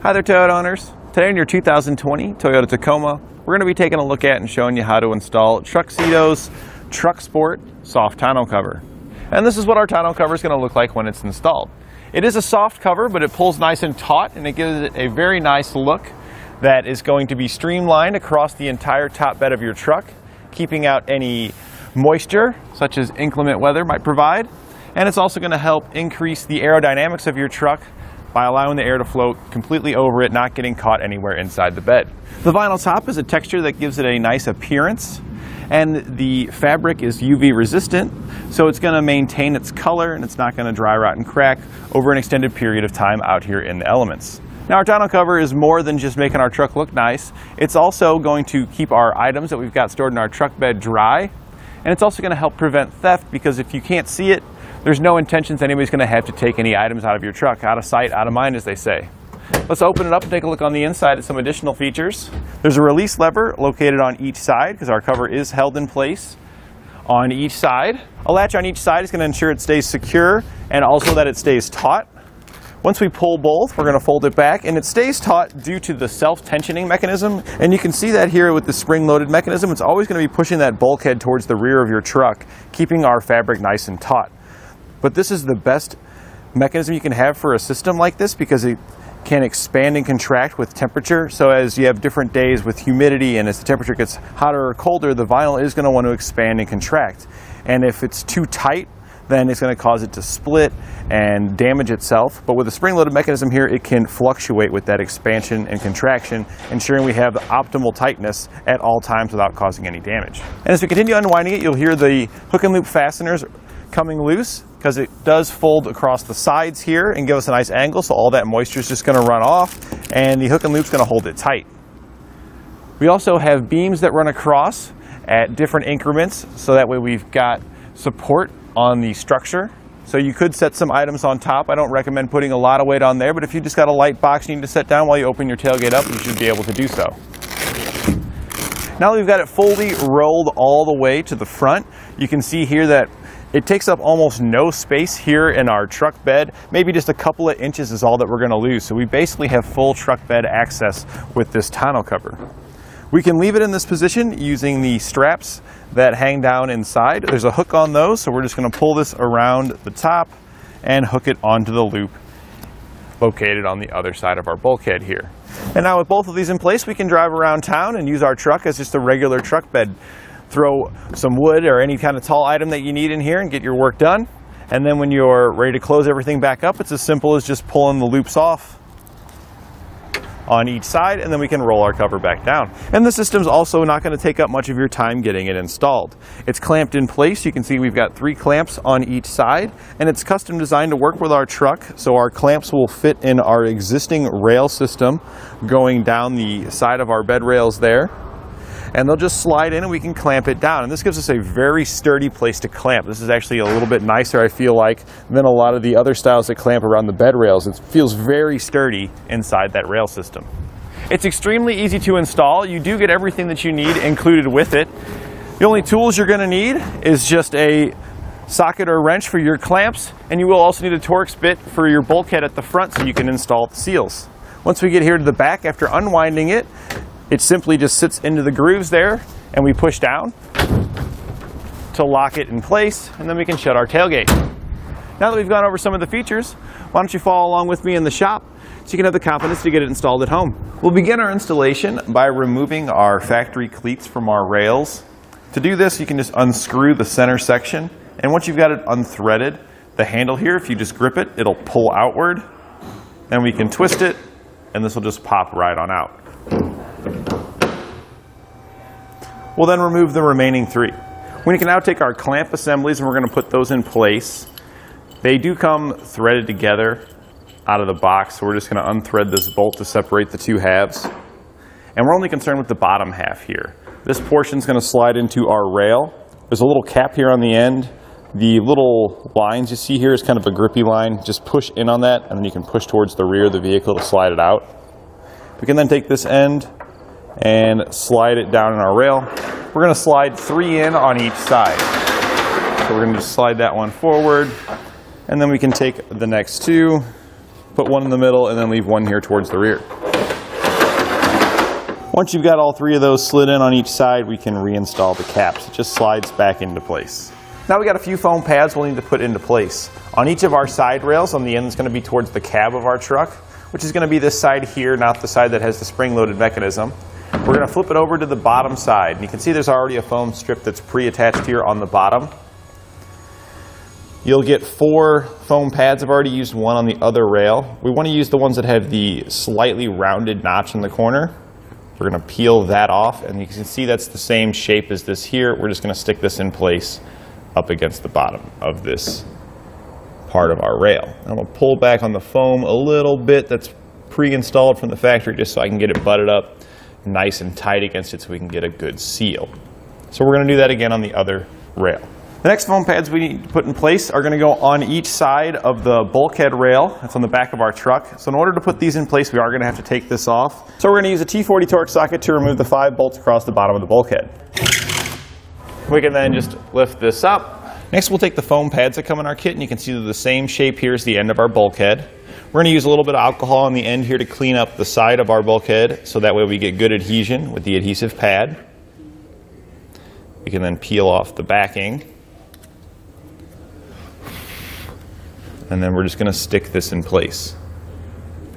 Hi there, Toyota owners. Today in your 2020 Toyota Tacoma, we're going to be taking a look at and showing you how to install Truxedo's TruXport soft tonneau cover. And this is what our tonneau cover is going to look like when it's installed. It is a soft cover, but it pulls nice and taut, and it gives it a very nice look that is going to be streamlined across the entire top bed of your truck, keeping out any moisture, such as inclement weather might provide. And it's also going to help increase the aerodynamics of your truck by allowing the air to float completely over it, not getting caught anywhere inside the bed. The vinyl top is a texture that gives it a nice appearance, and the fabric is UV resistant, so it's going to maintain its color and it's not going to dry, rot, and crack over an extended period of time out here in the elements. Now, our tonneau cover is more than just making our truck look nice. It's also going to keep our items that we've got stored in our truck bed dry, and it's also going to help prevent theft, because if you can't see it, there's no intentions anybody's going to have to take any items out of your truck. Out of sight, out of mind, as they say. Let's open it up and take a look on the inside at some additional features. There's a release lever located on each side, because our cover is held in place on each side. A latch on each side is going to ensure it stays secure and also that it stays taut. Once we pull both, we're going to fold it back, and it stays taut due to the self-tensioning mechanism. And you can see that here with the spring-loaded mechanism. It's always going to be pushing that bulkhead towards the rear of your truck, keeping our fabric nice and taut. But this is the best mechanism you can have for a system like this, because it can expand and contract with temperature. So as you have different days with humidity and as the temperature gets hotter or colder, the vinyl is going to want to expand and contract. And if it's too tight, then it's going to cause it to split and damage itself. But with the spring-loaded mechanism here, it can fluctuate with that expansion and contraction, ensuring we have the optimal tightness at all times without causing any damage. And as we continue unwinding it, you'll hear the hook and loop fasteners coming loose, because it does fold across the sides here and give us a nice angle, so all that moisture is just going to run off, and the hook and loop is going to hold it tight. We also have beams that run across at different increments, so that way we've got support on the structure. So you could set some items on top. I don't recommend putting a lot of weight on there, but if you just got a light box you need to set down while you open your tailgate up, you should be able to do so. Now that we've got it fully rolled all the way to the front, you can see here that it takes up almost no space here in our truck bed. Maybe just a couple of inches is all that we're going to lose. So we basically have full truck bed access with this tonneau cover. We can leave it in this position using the straps that hang down inside. There's a hook on those, so we're just going to pull this around the top and hook it onto the loop located on the other side of our bulkhead here. And now with both of these in place, we can drive around town and use our truck as just a regular truck bed. Throw some wood or any kind of tall item that you need in here and get your work done. And then when you're ready to close everything back up, it's as simple as just pulling the loops off on each side, and then we can roll our cover back down. And the system's also not going to take up much of your time getting it installed. It's clamped in place. You can see we've got 3 clamps on each side, and it's custom designed to work with our truck, so our clamps will fit in our existing rail system going down the side of our bed rails there. And they'll just slide in and we can clamp it down. And this gives us a very sturdy place to clamp. This is actually a little bit nicer, I feel like, than a lot of the other styles that clamp around the bed rails. It feels very sturdy inside that rail system. It's extremely easy to install. You do get everything that you need included with it. The only tools you're going to need is just a socket or wrench for your clamps, and you will also need a Torx bit for your bulkhead at the front so you can install the seals. Once we get here to the back, after unwinding it, it simply just sits into the grooves there, and we push down to lock it in place, and then we can shut our tailgate. Now that we've gone over some of the features, why don't you follow along with me in the shop so you can have the confidence to get it installed at home. We'll begin our installation by removing our factory cleats from our rails. To do this, you can just unscrew the center section, and once you've got it unthreaded, the handle here, if you just grip it, it'll pull outward. Then we can twist it, and this will just pop right on out. We'll then remove the remaining 3. We can now take our clamp assemblies and we're going to put those in place. They do come threaded together out of the box, so we're just going to unthread this bolt to separate the 2 halves. And we're only concerned with the bottom half here. This portion is going to slide into our rail. There's a little cap here on the end. The little lines you see here is kind of a grippy line. Just push in on that, and then you can push towards the rear of the vehicle to slide it out. We can then take this end and slide it down in our rail. We're going to slide 3 in on each side. So we're going to just slide that one forward, and then we can take the next 2 put one in the middle, and then leave one here towards the rear. Once you've got all three of those slid in on each side, we can reinstall the caps. It just slides back into place. Now we got a few foam pads we'll need to put into place. On each of our side rails, on the end is going to be towards the cab of our truck, which is going to be this side here, not the side that has the spring-loaded mechanism. We're going to flip it over to the bottom side. And you can see there's already a foam strip that's pre-attached here on the bottom. You'll get 4 foam pads. I've already used one on the other rail. We want to use the ones that have the slightly rounded notch in the corner. We're going to peel that off, and you can see that's the same shape as this here. We're just going to stick this in place up against the bottom of this part of our rail. I'm going to pull back on the foam a little bit that's pre-installed from the factory just so I can get it butted up nice and tight against it so we can get a good seal. So we're going to do that again on the other rail. The next foam pads we need to put in place are going to go on each side of the bulkhead rail that's on the back of our truck. So in order to put these in place, we are going to have to take this off. So we're going to use a T40 Torx socket to remove the 5 bolts across the bottom of the bulkhead. We can then just lift this up. Next we'll take the foam pads that come in our kit, and you can see they're the same shape here as the end of our bulkhead. We're going to use a little bit of alcohol on the end here to clean up the side of our bulkhead so that way we get good adhesion with the adhesive pad. We can then peel off the backing. And then we're just going to stick this in place.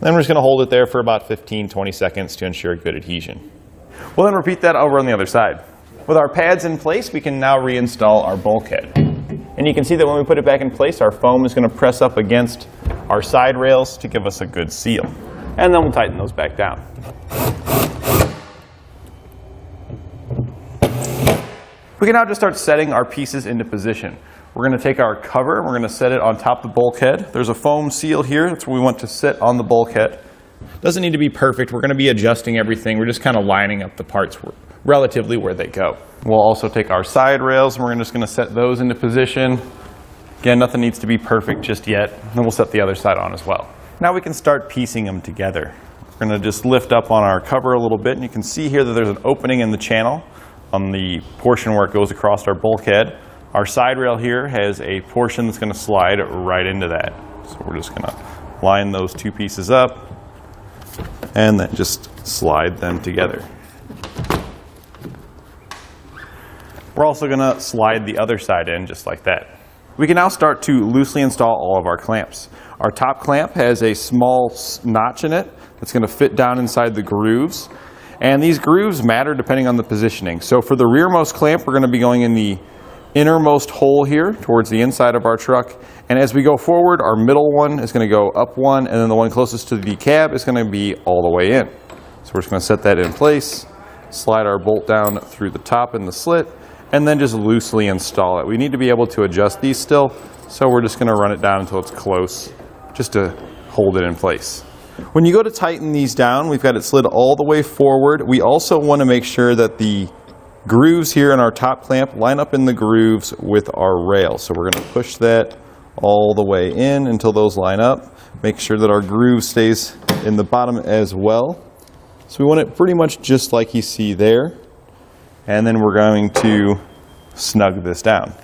Then we're just going to hold it there for about 15-20 seconds to ensure good adhesion. We'll then repeat that over on the other side. With our pads in place, we can now reinstall our bulkhead. And you can see that when we put it back in place, our foam is going to press up against our side rails to give us a good seal. And then we'll tighten those back down. We can now just start setting our pieces into position. We're going to take our cover and we're going to set it on top of the bulkhead. There's a foam seal here. That's where we want to sit on the bulkhead. Doesn't need to be perfect. We're going to be adjusting everything. We're just kind of lining up the parts relatively where they go. We'll also take our side rails and we're just going to set those into position. Again, nothing needs to be perfect just yet. And then we'll set the other side on as well. Now we can start piecing them together. We're going to just lift up on our cover a little bit, and you can see here that there's an opening in the channel on the portion where it goes across our bulkhead. Our side rail here has a portion that's going to slide right into that. So we're just going to line those 2 pieces up and then just slide them together. We're also going to slide the other side in just like that. We can now start to loosely install all of our clamps. Our top clamp has a small notch in it that's going to fit down inside the grooves. And these grooves matter depending on the positioning. So for the rearmost clamp, we're going to be going in the innermost hole here towards the inside of our truck. And as we go forward, our middle one is going to go up 1, and then the one closest to the cab is going to be all the way in. So we're just going to set that in place, slide our bolt down through the top in the slit, and then just loosely install it. We need to be able to adjust these still, so we're just going to run it down until it's close, just to hold it in place. When you go to tighten these down, we've got it slid all the way forward. We also want to make sure that the grooves here in our top clamp line up in the grooves with our rail. So we're going to push that all the way in until those line up. Make sure that our groove stays in the bottom as well. So we want it pretty much just like you see there. And then we're going to snug this down.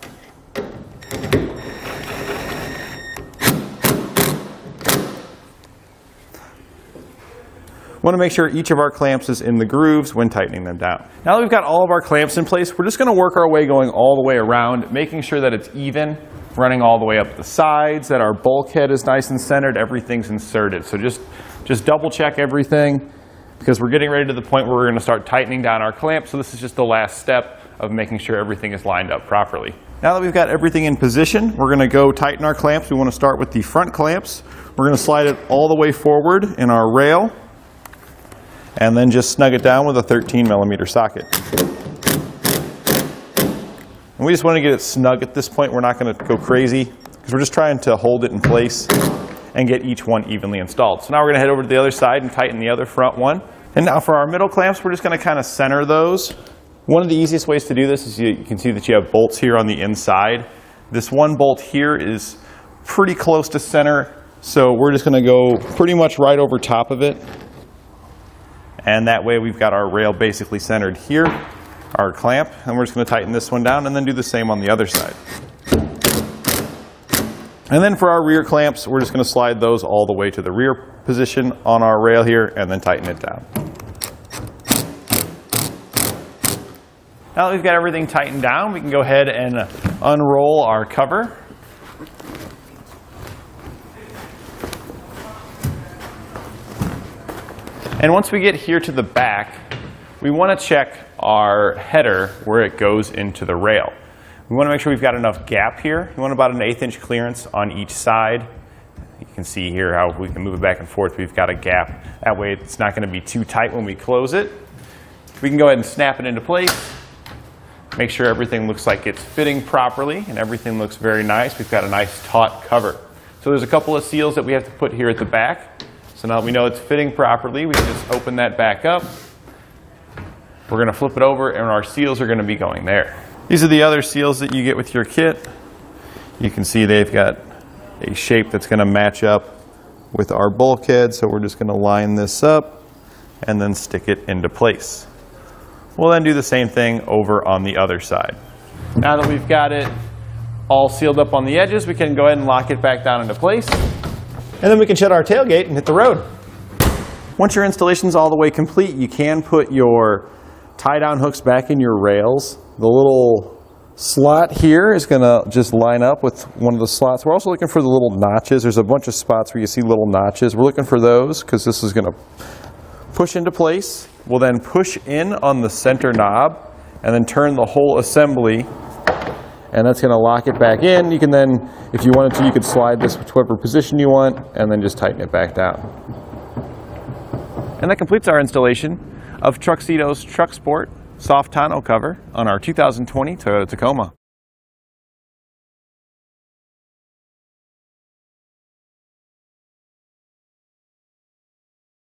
We want to make sure each of our clamps is in the grooves when tightening them down. Now that we've got all of our clamps in place, we're just going to work our way going all the way around, making sure that it's even, running all the way up the sides, that our bulkhead is nice and centered, everything's inserted. So just double check everything, because we're getting ready to the point where we're going to start tightening down our clamps. So this is just the last step of making sure everything is lined up properly. Now that we've got everything in position, we're going to go tighten our clamps. We want to start with the front clamps. We're going to slide it all the way forward in our rail, and then just snug it down with a 13mm socket. And we just want to get it snug at this point. We're not going to go crazy, because we're just trying to hold it in place and get each one evenly installed. So now we're going to head over to the other side and tighten the other front one. And now for our middle clamps, we're just going to kind of center those. One of the easiest ways to do this is you can see that you have bolts here on the inside. This one bolt here is pretty close to center, so we're just going to go pretty much right over top of it. And that way we've got our rail basically centered here, our clamp, and we're just going to tighten this one down and then do the same on the other side. And then for our rear clamps, we're just going to slide those all the way to the rear position on our rail here and then tighten it down. Now that we've got everything tightened down, we can go ahead and unroll our cover. And once we get here to the back, we want to check our header where it goes into the rail. We want to make sure we've got enough gap here. We want about an 1/8 inch clearance on each side. You can see here how we can move it back and forth. We've got a gap. That way it's not going to be too tight when we close it. We can go ahead and snap it into place. Make sure everything looks like it's fitting properly and everything looks very nice. We've got a nice taut cover. So there's a couple of seals that we have to put here at the back. So now that we know it's fitting properly, we can just open that back up. We're going to flip it over and our seals are going to be going there. These are the other seals that you get with your kit. You can see they've got a shape that's going to match up with our bulkhead. So we're just going to line this up and then stick it into place. We'll then do the same thing over on the other side. Now that we've got it all sealed up on the edges, we can go ahead and lock it back down into place. And then we can shut our tailgate and hit the road. Once your installation's all the way complete, you can put your tie-down hooks back in your rails. The little slot here is going to just line up with one of the slots. We're also looking for the little notches. There's a bunch of spots where you see little notches. We're looking for those because this is going to push into place. We'll then push in on the center knob and then turn the whole assembly, and that's going to lock it back in. You can then, if you wanted to, you could slide this to whatever position you want and then just tighten it back down. And that completes our installation of Truxedo's TruXport soft tonneau cover on our 2020 Toyota Tacoma.